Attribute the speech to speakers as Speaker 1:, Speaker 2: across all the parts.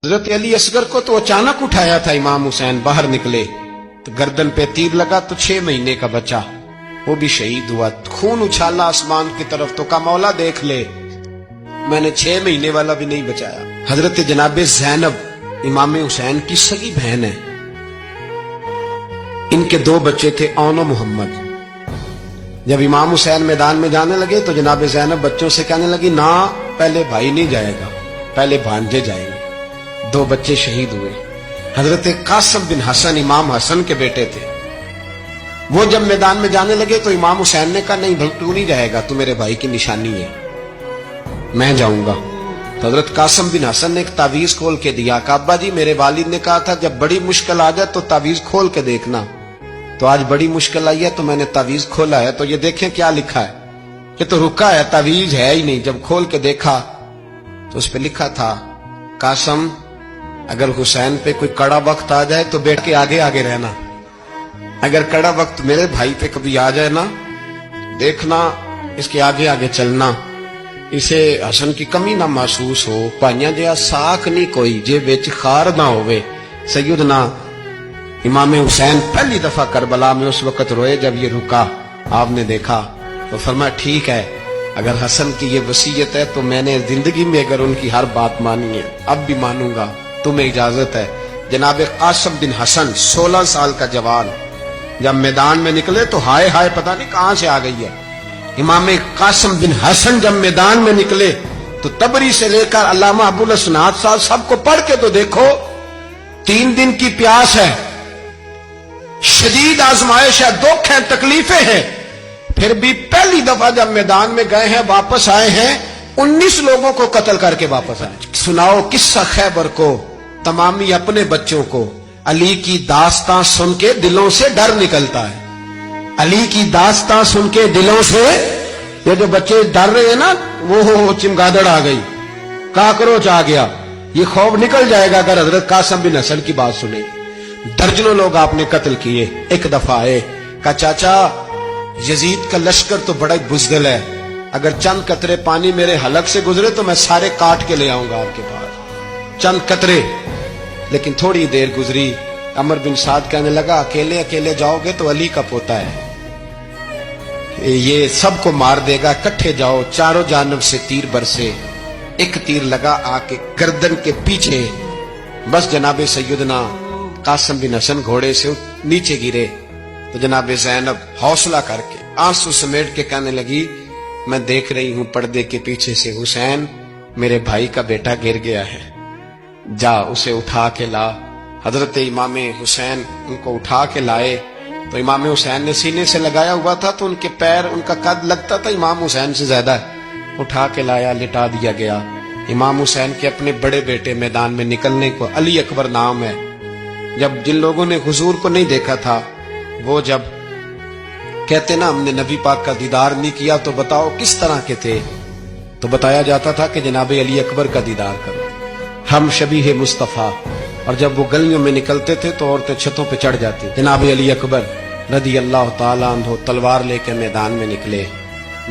Speaker 1: حضرت علی اصغر کو تو اچانک اٹھایا تھا امام حسین، باہر نکلے تو گردن پہ تیر لگا تو 6 مہینے کا بچہ وہ بھی شہید ہوا، خون اچھالا آسمان کی طرف تو کہا مولا دیکھ لے میں نے 6 مہینے والا بھی نہیں بچایا۔ حضرت جناب زینب امام حسین کی سگی بہن ہے، ان کے 2 بچے تھے اون و محمد۔ جب امام حسین میدان میں جانے لگے تو جناب زینب بچوں سے کہنے لگی نہ پہلے بھائی نہیں جائے گا، پہلے بھانجے جائیں گے۔ 2 بچے شہید ہوئے۔ حضرت قاسم بن حسن امام حسن کے بیٹے تھے، وہ جب میدان میں جانے لگے تو امام حسین نے کہا نہیں تو نہیں جائے گا، تو میرے بھائی کی نشانی ہے، میں جاؤں گا۔ تو حضرت قاسم بن حسن نے ایک تعویذ کھول کے دیا کہ ابا جی میرے والد نے کہا تھا جب بڑی مشکل آ جائے تو تعویذ کھول کے دیکھنا، تو آج بڑی مشکل آئی ہے تو میں نے تعویذ کھولا ہے، تو یہ دیکھیں کیا لکھا ہے، یہ تو رکا ہے، تعویذ ہے ہی نہیں۔ جب کھول کے دیکھا تو اس پہ لکھا تھا قاسم اگر حسین پہ کوئی کڑا وقت آ جائے تو بیٹھ کے آگے آگے رہنا، اگر کڑا وقت میرے بھائی پہ کبھی آ جائے نا دیکھنا اس کے آگے آگے چلنا، اسے حسن کی کمی نہ محسوس ہو، پائیاں جہاں ساکھ نہیں کوئی جے وچ خار نہ ہوئے۔ سیدنا امام حسین پہلی دفعہ کربلا میں اس وقت روئے جب یہ رکا، آپ نے دیکھا تو فرمایا ٹھیک ہے اگر حسن کی یہ وصیت ہے تو میں نے زندگی میں اگر ان کی ہر بات مانی ہے اب بھی مانوں گا، تمہیں اجازت ہے۔ جناب قاسم بن حسن 16 سال کا جوان جب میدان میں نکلے تو ہائے ہائے پتہ نہیں کہاں سے آ گئی ہے۔ امام قاسم بن حسن جب میدان میں نکلے تو تبری سے لے کر علامہ ابو الاسناد صاحب سب کو پڑھ کے تو دیکھو، 3 دن کی پیاس ہے، شدید آزمائش ہے، دکھ ہے، تکلیفیں ہیں، پھر بھی پہلی دفعہ جب میدان میں گئے ہیں واپس آئے ہیں 19 لوگوں کو قتل کر کے واپس آئے۔ سناؤ قصہ خیبر کو تمامی اپنے بچوں کو، علی کی داستان سن کے دلوں سے ڈر نکلتا ہے، علی کی داستان سن کے دلوں سے یہ جو بچے ڈر رہے ہیں نا وہ چمگادڑ آ گئی، کاکروچ آ گیا، یہ خوف نکل جائے گا اگر حضرت قاسم بن حسن کی بات سنیں۔ درجنوں لوگ آپ نے قتل کیے۔ ایک دفعہ آئے کہا چاچا یزید کا لشکر تو بڑا بزدل ہے، اگر چند قطرے پانی میرے حلق سے گزرے تو میں سارے کاٹ کے لے آؤں گا آپ کے پاس، چند قطرے۔ لیکن تھوڑی دیر گزری، عمر بن سعد کہنے لگا اکیلے اکیلے جاؤ گے تو علی کا پوتا ہے، یہ سب کو مار دے گا، کٹھے جاؤ۔ چاروں جانب سے تیر برسے، ایک تیر لگا آ کے گردن کے پیچھے، بس جناب سیدنا قاسم بن حسن گھوڑے سے نیچے گرے تو جناب زینب حوصلہ کر کے آنسو سمیٹ کے کہنے لگی میں دیکھ رہی ہوں پردے کے پیچھے سے حسین میرے بھائی کا بیٹا گر گیا ہے، جا اسے اٹھا کے لا۔ حضرت امام حسین ان کو اٹھا کے لائے تو امام حسین نے سینے سے لگایا ہوا تھا تو ان کے پیر، ان کا قد لگتا تھا امام حسین سے زیادہ ہے، اٹھا کے لایا، لٹا دیا گیا۔ امام حسین کے اپنے بڑے بیٹے میدان میں نکلنے کو علی اکبر نام ہے، جب جن لوگوں نے حضور کو نہیں دیکھا تھا وہ جب کہتے نا ہم نے نبی پاک کا دیدار نہیں کیا تو بتاؤ کس طرح کے تھے، تو بتایا جاتا تھا کہ جناب علی اکبر کا دیدار کرو، ہم شبیہ مصطفیٰ۔ اور جب وہ گلیوں میں نکلتے تھے تو عورتیں چھتوں پہ چڑھ جاتی۔ جناب علی اکبر رضی اللہ تعالیٰ عنہ تلوار لے کے میدان میں نکلے،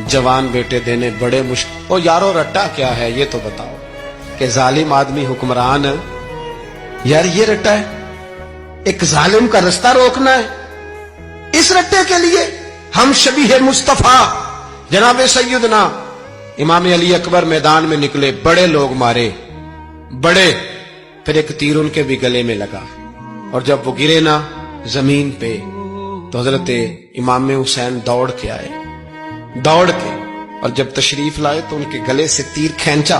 Speaker 1: جوان بیٹے دینے بڑے مشکل۔ او یارو رٹا کیا ہے یہ تو بتاؤ، کہ ظالم آدمی حکمران یار یہ رٹا ہے، ایک ظالم کا رستہ روکنا ہے، اس رٹے کے لیے ہم شبیہ مصطفیٰ۔ جناب سیدنا امام علی اکبر میدان میں نکلے، بڑے لوگ مارے، بڑے، پھر ایک تیر ان کے بھی گلے میں لگا، اور جب وہ گرے نا زمین پہ تو حضرت امام حسین دوڑ کے آئے، دوڑ کے، اور جب تشریف لائے تو ان کے گلے سے تیر کھینچا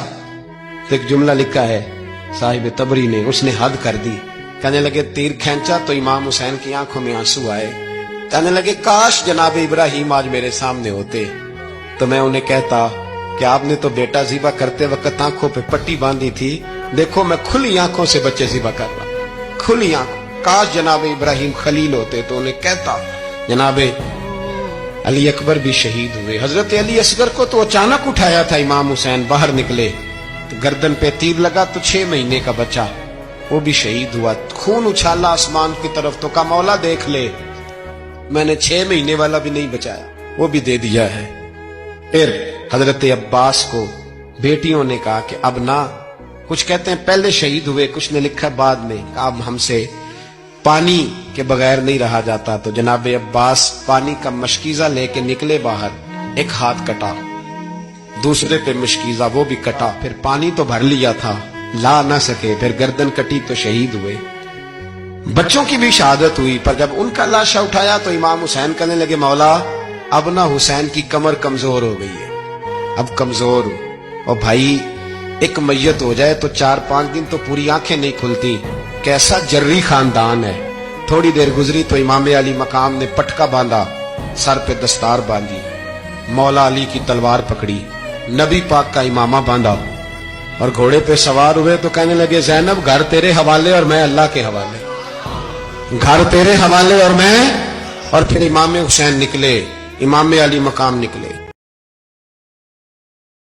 Speaker 1: تو ایک جملہ لکھا ہے صاحب تبری نے، اس نے حد کر دی، کہنے لگے تیر کھینچا تو امام حسین کی آنکھوں میں آنسو آئے، کہنے لگے کاش جناب ابراہیم آج میرے سامنے ہوتے تو میں انہیں کہتا کہ آپ نے تو بیٹا ذبح کرتے وقت آنکھوں پہ پٹی باندھی تھی، دیکھو میں کھلی آنکھوں سے بچے ذبح کر رہا، کھلی آنکھوں، کاش جناب ابراہیم خلیل ہوتے تو انہیں کہتا۔ جناب علی اکبر بھی شہید ہوئے۔ حضرت علی اصغر کو تو اچانک اٹھایا تھا امام حسین، باہر نکلے تو گردن پہ تیر لگا تو 6 مہینے کا بچہ وہ بھی شہید ہوا، خون اچھالا آسمان کی طرف تو کہا مولا دیکھ لے میں نے 6 مہینے والا بھی نہیں بچایا، وہ بھی دے دیا ہے۔ پھر حضرت عباس کو بیٹیوں نے کہا کہ اب نہ کچھ کہتے ہیں پہلے شہید ہوئے، کچھ نے لکھا بعد میں کہ اب ہم سے پانی کے بغیر نہیں رہا جاتا. تو جناب عباس پانی کا مشکیزہ لے کے نکلے باہر، ایک ہاتھ کٹا، دوسرے پہ مشکیزہ وہ بھی کٹا، پھر پانی تو بھر لیا تھا لا نہ سکے، پھر گردن کٹی تو شہید ہوئے. بچوں کی بھی شہادت ہوئی، پر جب ان کا لاشا اٹھایا تو امام حسین کہنے لگے مولا اب نہ حسین کی کمر کمزور ہو گئی ہے، اب کمزور ہو. اور بھائی ایک میت ہو جائے تو 4-5 دن تو پوری آنکھیں نہیں کھلتی، کیسا جری خاندان ہے. تھوڑی دیر گزری تو امام علی مقام نے پٹکا باندھا، سر پہ دستار باندھی، مولا علی کی تلوار پکڑی، نبی پاک کا امامہ باندھا اور گھوڑے پہ سوار ہوئے تو کہنے لگے زینب گھر تیرے حوالے اور میں اللہ کے حوالے، گھر تیرے حوالے اور میں. اور پھر امام حسین نکلے، امام علی مقام نکلے.